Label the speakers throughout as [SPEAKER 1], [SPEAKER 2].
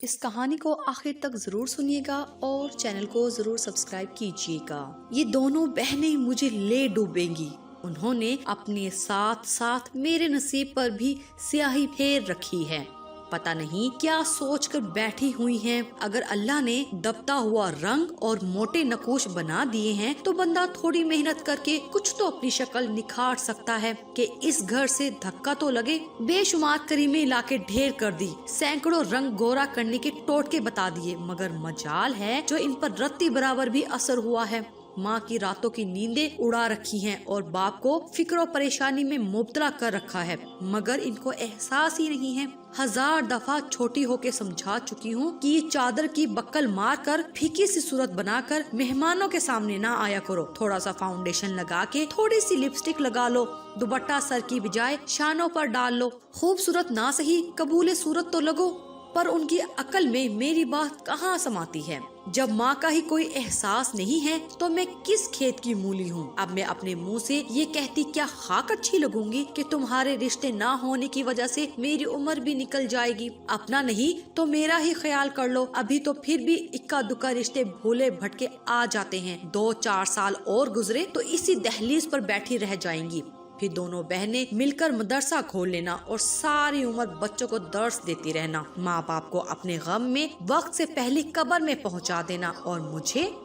[SPEAKER 1] اس کہانی کو آخر تک ضرور سنیے گا اور چینل کو ضرور سبسکرائب کیجیے گا۔ یہ دونوں بہنیں مجھے لے ڈوبیں گی۔ انہوں نے اپنے ساتھ ساتھ میرے نصیب پر بھی سیاہی پھیر رکھی ہے۔ پتہ نہیں کیا سوچ کر بیٹھی ہوئی ہیں۔ اگر اللہ نے دبتا ہوا رنگ اور موٹے نقوش بنا دیے ہیں تو بندہ تھوڑی محنت کر کے کچھ تو اپنی شکل نکھار سکتا ہے کہ اس گھر سے دھکا تو لگے۔ بے شمار کریمیں لا کے ڈھیر کر دی، سینکڑوں رنگ گورا کرنے کے ٹوٹکے بتا دیے، مگر مجال ہے جو ان پر رتی برابر بھی اثر ہوا ہے۔ ماں کی راتوں کی نیندیں اڑا رکھی ہیں اور باپ کو فکر و پریشانی میں مبتلا کر رکھا ہے، مگر ان کو احساس ہی نہیں ہے۔ 1000 دفعہ چھوٹی ہو کے سمجھا چکی ہوں کہ یہ چادر کی بکل مار کر پھیکی سی صورت بنا کر مہمانوں کے سامنے نہ آیا کرو۔ تھوڑا سا فاؤنڈیشن لگا کے تھوڑی سی لپسٹک لگا لو، دوپٹہ سر کی بجائے شانوں پر ڈال لو، خوبصورت نہ صحیح قبول صورت تو لگو۔ پر ان کی عقل میں میری بات کہاں سماتی ہے؟ جب ماں کا ہی کوئی احساس نہیں ہے تو میں کس کھیت کی مولی ہوں؟ اب میں اپنے منہ سے یہ کہتی کیا خاک اچھی لگوں گی کہ تمہارے رشتے نہ ہونے کی وجہ سے میری عمر بھی نکل جائے گی؟ اپنا نہیں تو میرا ہی خیال کر لو۔ ابھی تو پھر بھی اکا دکا رشتے بھولے بھٹکے آ جاتے ہیں، 2-4 سال اور گزرے تو اسی دہلیز پر بیٹھی رہ جائیں گی۔ پھر دونوں بہنیں مل کر مدرسہ کھول لینا اور ساری عمر بچوں کو درس دیتی رہنا، ماں باپ کو اپنے غم میں وقت سے پہلے قبر میں پہنچا دینا، اور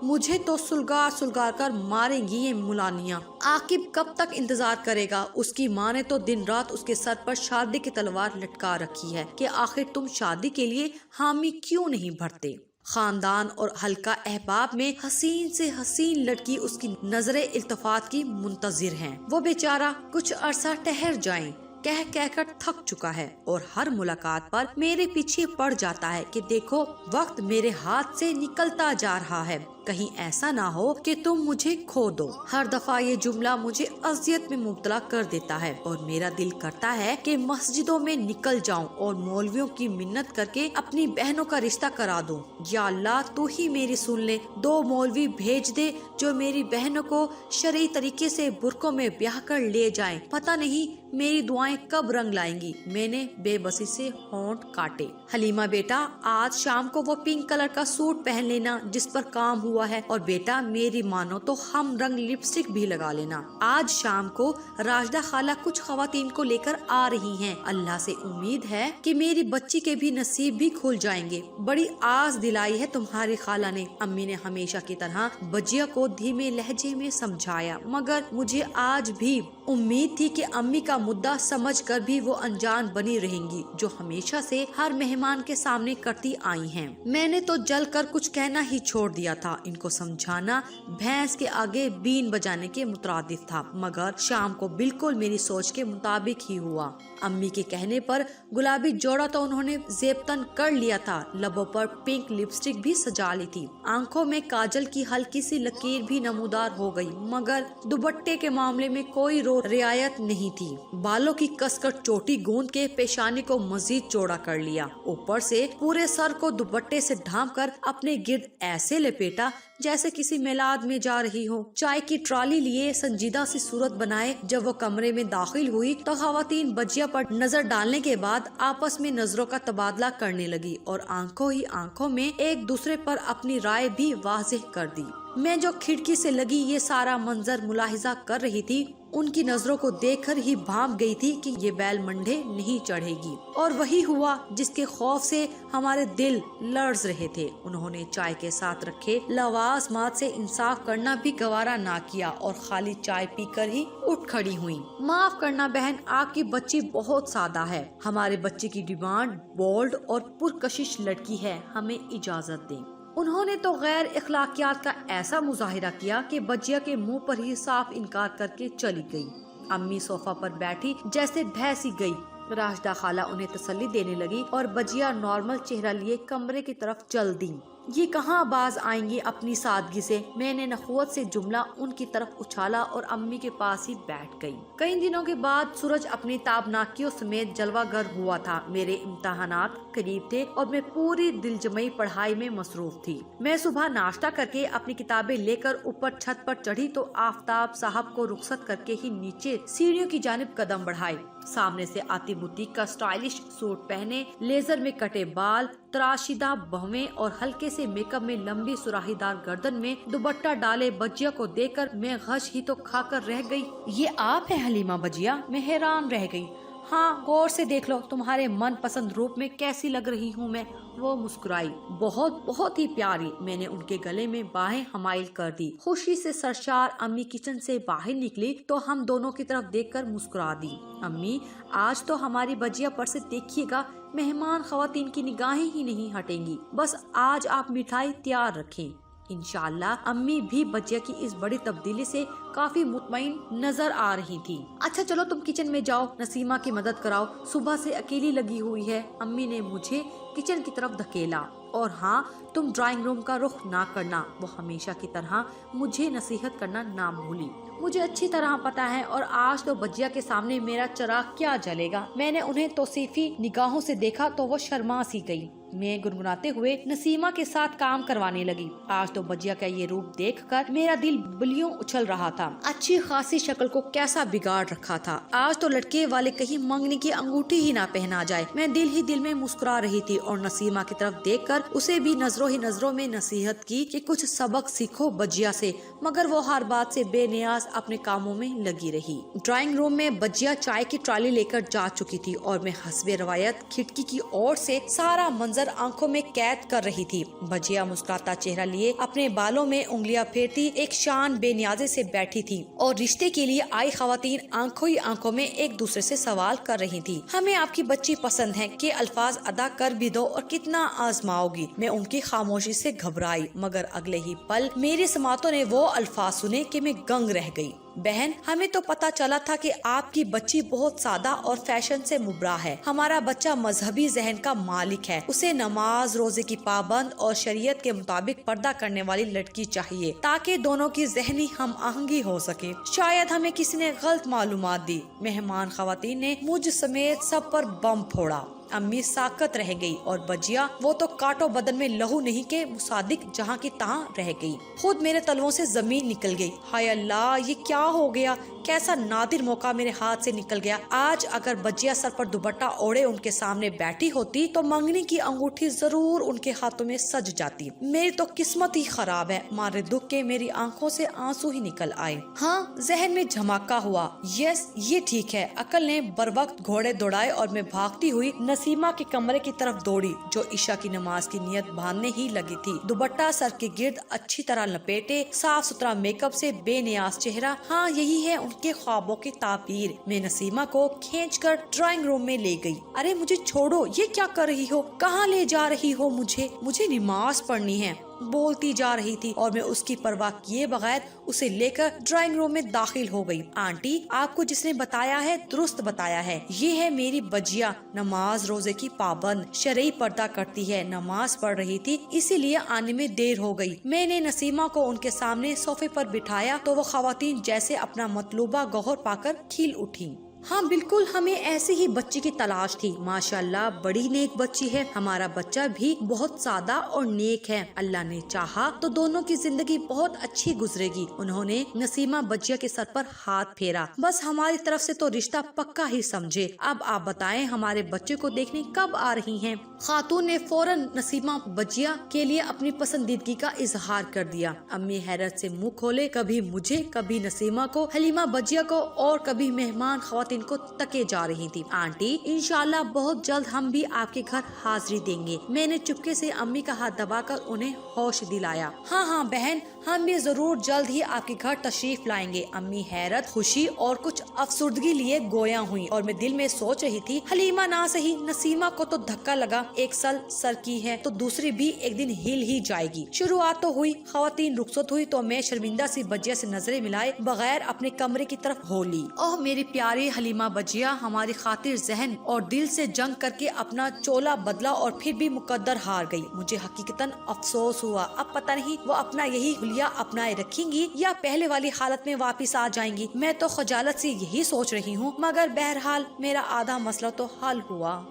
[SPEAKER 1] مجھے تو سلگار کر ماریں گی یہ ملانیاں۔ عاقب کب تک انتظار کرے گا؟ اس کی ماں نے تو دن رات اس کے سر پر شادی کی تلوار لٹکا رکھی ہے کہ آخر تم شادی کے لیے حامی کیوں نہیں بھرتے؟ خاندان اور حلقہ احباب میں حسین سے حسین لڑکی اس کی نظر التفات کی منتظر ہیں۔ وہ بیچارہ کچھ عرصہ ٹھہر جائیں کہہ کر تھک چکا ہے اور ہر ملاقات پر میرے پیچھے پڑ جاتا ہے کہ دیکھو وقت میرے ہاتھ سے نکلتا جا رہا ہے، کہیں ایسا نہ ہو کہ تم مجھے کھو دو۔ ہر دفعہ یہ جملہ مجھے اذیت میں مبتلا کر دیتا ہے اور میرا دل کرتا ہے کہ مسجدوں میں نکل جاؤں اور مولویوں کی منت کر کے اپنی بہنوں کا رشتہ کرا دوں۔ یا اللہ تو ہی میری سن لے، 2 مولوی بھیج دے جو میری بہنوں کو شرعی طریقے سے برقعوں میں بیاہ کر لے جائیں۔ پتہ نہیں میری دعائیں کب رنگ لائیں گی۔ میں نے بے بسی سے ہونٹ کاٹے۔ حلیمہ بیٹا آج شام کو وہ پنک کلر کا سوٹ پہن لینا جس پر کام ہوا ہے، اور بیٹا میری مانو تو ہم رنگ لپسٹک بھی لگا لینا۔ آج شام کو راشدہ خالہ کچھ خواتین کو لے کر آ رہی ہیں، اللہ سے امید ہے کہ میری بچی کے بھی نصیب بھی کھل جائیں گے۔ بڑی آس دلائی ہے تمہاری خالہ نے۔ امی نے ہمیشہ کی طرح بجیا کو دھیمے لہجے میں سمجھایا، مگر مجھے آج بھی امید تھی کہ امی کا مدعا سمجھ کر بھی وہ انجان بنی رہیں گی جو ہمیشہ سے ہر مہمان کے سامنے کرتی آئی ہیں۔ میں نے تو جل کر کچھ کہنا ہی چھوڑ دیا تھا، ان کو سمجھانا بھینس کے آگے بین بجانے کے مترادف تھا، مگر شام کو بالکل میری سوچ کے مطابق ہی ہوا۔ امی کے کہنے پر گلابی جوڑا تو انہوں نے زیبتن کر لیا تھا، لبوں پر پنک لپسٹک بھی سجا لی تھی، آنکھوں میں کاجل کی ہلکی سی لکیر بھی نمودار ہو گئی، مگر دوپٹے کے معاملے میں کوئی رعایت نہیں تھی۔ بالوں کی کس کر چوٹی گوند کے پیشانی کو مزید چوڑا کر لیا، اوپر سے پورے سر کو دوپٹے سے ڈھانپ کر اپنے گرد ایسے لپیٹا جیسے کسی میلاد میں جا رہی ہو۔ چائے کی ٹرالی لیے سنجیدہ سی صورت بنائے جب وہ کمرے میں داخل ہوئی تو خواتین بجیا پر نظر ڈالنے کے بعد آپس میں نظروں کا تبادلہ کرنے لگی اور آنکھوں ہی آنکھوں میں ایک دوسرے پر اپنی رائے بھی واضح کر دی۔ میں جو کھڑکی سے لگی یہ سارا منظر ملاحظہ کر رہی تھی، ان کی نظروں کو دیکھ کر ہی بھانپ گئی تھی کہ یہ بیل منڈے نہیں چڑھے گی، اور وہی ہوا جس کے خوف سے ہمارے دل لرز رہے تھے۔ انہوں نے چائے کے ساتھ رکھے لوازمات سے انصاف کرنا بھی گوارا نہ کیا اور خالی چائے پی کر ہی اٹھ کھڑی ہوئی۔ معاف کرنا بہن، آپ کی بچی بہت سادہ ہے، ہمارے بچے کی ڈیمانڈ بولڈ اور پرکشش لڑکی ہے، ہمیں اجازت دیں۔ انہوں نے تو غیر اخلاقیات کا ایسا مظاہرہ کیا کہ بجیا کے منہ پر ہی صاف انکار کر کے چلی گئی۔ امی صوفہ پر بیٹھی جیسے بھینسی گئی۔ راشدہ خالہ انہیں تسلی دینے لگی اور بجیا نارمل چہرہ لیے کمرے کی طرف چل دی۔ یہ کہاں باز آئیں گی اپنی سادگی سے؟ میں نے نخوت سے جملہ ان کی طرف اچھالا اور امی کے پاس ہی بیٹھ گئی۔ کئی دنوں کے بعد سورج اپنی تابناکیوں سمیت جلوہ گر ہوا تھا۔ میرے امتحانات قریب تھے اور میں پوری دل جمعی پڑھائی میں مصروف تھی۔ میں صبح ناشتہ کر کے اپنی کتابیں لے کر اوپر چھت پر چڑھی تو آفتاب صاحب کو رخصت کر کے ہی نیچے سیڑھیوں کی جانب قدم بڑھائے۔ सामने से आती बुटीक का स्टाइलिश सूट पहने, लेजर में कटे बाल, तराशीदा भौवें और हल्के से मेकअप में लंबी सुराहीदार गर्दन में दुपट्टा डाले बजिया को देखकर मैं गश ही तो खाकर रह गई। ये आप हैं हलीमा बजिया? मैं हैरान रह गई। हाँ, गौर से देख लो, तुम्हारे मन पसंद रूप में कैसी लग रही हूँ मैं। वो मुस्कुराई। बहुत बहुत ही प्यारी। मैंने उनके गले में बाहें हमाइल कर दी। खुशी से सरशार अम्मी किचन से बाहर निकली तो हम दोनों की तरफ देखकर मुस्कुरा दी। अम्मी, आज तो हमारी बजिया पर से देखिएगा, मेहमान खवातीन की निगाहें ही नहीं हटेंगी। बस आज आप मिठाई तैयार रखें। इंशाल्लाह। अम्मी भी बजिया की इस बड़ी तब्दीली से काफी मुतमईन नजर आ रही थी। अच्छा चलो तुम किचन में जाओ, नसीमा की मदद कराओ, सुबह से अकेली लगी हुई है। अम्मी ने मुझे किचन की तरफ धकेला। और हाँ, तुम ड्राइंग रूम का रुख ना करना। वो हमेशा की तरह मुझे नसीहत करना ना भूली। मुझे अच्छी तरह पता है, और आज तो बजिया के सामने मेरा चिराग क्या जलेगा। मैंने उन्हें तौसीफी निगाहों से देखा तो वो शर्मा सी गई। मैं गुनगुनाते हुए नसीमा के साथ काम करवाने लगी। आज तो बजिया का ये रूप देखकर मेरा दिल बुलियों उछल रहा था। अच्छी खासी शक्ल को कैसा बिगाड़ रखा था। आज तो लटके वाले कहीं मंगनी की अंगूठी ही ना पहना जाए। मैं दिल ही दिल में मुस्कुरा रही थी और नसीमा की तरफ देखकर उसे भी नजरों ही नजरों में नसीहत की कि कुछ सबक सीखो बजिया से, मगर वो हर बात से बेनियाज अपने कामों में लगी रही। ड्राइंग रूम में बजिया चाय की ट्रॉली लेकर जा चुकी थी और मैं हस्बे रवायत खिड़की की ओर से सारा मंजर आंखों में कैद कर रही थी। बजिया मुस्कुराता चेहरा लिए अपने बालों में उंगलियां फेरती एक शान बेनियाजे से बैठी थी और रिश्ते के लिए आई खवातीन आंखों ही आंखों में एक दूसरे से सवाल कर रही थी। हमें आपकी बच्ची पसंद है कि अल्फाज अदा कर भी दो और कितना आजमाओगी। मैं उनकी खामोशी से घबराई, मगर अगले ही पल मेरे समातों ने वो अल्फाज सुने कि मैं दंग रह गई। बहन, हमें तो पता चला था कि आपकी बच्ची बहुत सादा और फैशन से मुबरा है। हमारा बच्चा मजहबी जहन का मालिक है। उसे नमाज रोजे की पाबंद और शरीयत के मुताबिक पर्दा करने वाली लड़की चाहिए ताकि दोनों की जहनी हम आहंगी हो सके। शायद हमें किसी ने गलत मालूमात दी। मेहमान खवातीन ने मुझ समेत सब पर बम फोड़ा। अम्मी साकत रह गई और बजिया वो तो काटो बदन में लहू नहीं के मुसादिक जहाँ की तहाँ रह गई। खुद मेरे तलवों से जमीन निकल गई। हाय अल्लाह, ये क्या हो गया? कैसा नादिर मौका मेरे हाथ से निकल गया। आज अगर बजिया सर पर दुपट्टा ओढ़े उनके सामने बैठी होती तो मंगनी की अंगूठी जरूर उनके हाथों में सज जाती। मेरी तो किस्मत ही खराब है। मारे दुख के मेरी आंखों से आंसू ही निकल आए। हाँ, जहन में झमाका हुआ। यस, ये ठीक है। अकल ने बर वक्त घोड़े दौड़ाए और मैं भागती हुई नसीमा के कमरे की तरफ दौड़ी जो ईशा की नमाज की नियत बांधने ही लगी थी। दुपट्टा सर के गिर्द अच्छी तरह लपेटे, साफ सुथरा मेकअप से बेनियाज चेहरा। हाँ, यही है के ख्वाबों की ताबीर। मैं नसीमा को खींचकर ड्राइंग रूम में ले गई। अरे मुझे छोड़ो, ये क्या कर रही हो? कहाँ ले जा रही हो मुझे? मुझे नमाज पढ़नी है, बोलती जा रही थी और मैं उसकी परवाह किए बगैर उसे लेकर ड्राइंग रूम में दाखिल हो गई। आंटी, आपको जिसने बताया है दुरुस्त बताया है। ये है मेरी बजिया, नमाज रोजे की पाबंद, शरई पर्दा करती है। नमाज पढ़ रही थी इसीलिए आने में देर हो गई। मैंने नसीमा को उनके सामने सोफे पर बिठाया तो वो खवातीन जैसे अपना मतलूबा गौहर पाकर खिल उठी। हाँ बिल्कुल, हमें ऐसे ही बच्ची की तलाश थी। माशाल्लाह, बड़ी नेक बच्ची है। हमारा बच्चा भी बहुत सादा और नेक है। अल्लाह ने चाहा तो दोनों की जिंदगी बहुत अच्छी गुजरेगी। उन्होंने नसीमा बजिया के सर पर हाथ फेरा। बस हमारी तरफ से तो रिश्ता पक्का ही समझे। अब आप बताएं, हमारे बच्चे को देखने कब आ रही हैं? खातून ने फौरन नसीमा बजिया के लिए अपनी पसंदीदगी का इजहार कर दिया। अम्मी हैरत से मुँह खोले, कभी मुझे, कभी नसीमा को, हलीमा बजिया को और कभी मेहमान खवातीन को तके जा रही थी। आंटी, इंशाल्लाह बहुत जल्द हम भी आपके घर हाजिरी देंगे। मैंने चुपके से अम्मी का हाथ दबाकर उन्हें होश दिलाया। हाँ हाँ बहन, हम भी जरूर जल्द ही आपके घर तशरीफ लाएंगे। अम्मी हैरत, खुशी और कुछ अफसुर्दगी लिए गोया हुई और मैं दिल में सोच रही थी, हलीमा ना सही, नसीमा को तो धक्का लगा। एक साल सर की है तो दूसरी भी एक दिन हिल ही जाएगी। शुरुआत तो हुई, खवातीन रुखसत हुई तो मैं शर्मिंदा सी बजिया से नजरें मिलाए बगैर अपने कमरे की तरफ हो ली। ओह मेरी प्यारी हलीमा बजिया, हमारी खातिर जहन और दिल से जंग करके अपना चोला बदला और फिर भी मुकद्दर हार गई। मुझे हकीकतन अफसोस हुआ। अब पता नहीं वो अपना यही हुलिया अपनाए रखेंगी या पहले वाली हालत में वापस आ जाएंगी। मैं तो खजालत से यही सोच रही हूँ, मगर बहरहाल मेरा आधा मसला तो हल हुआ।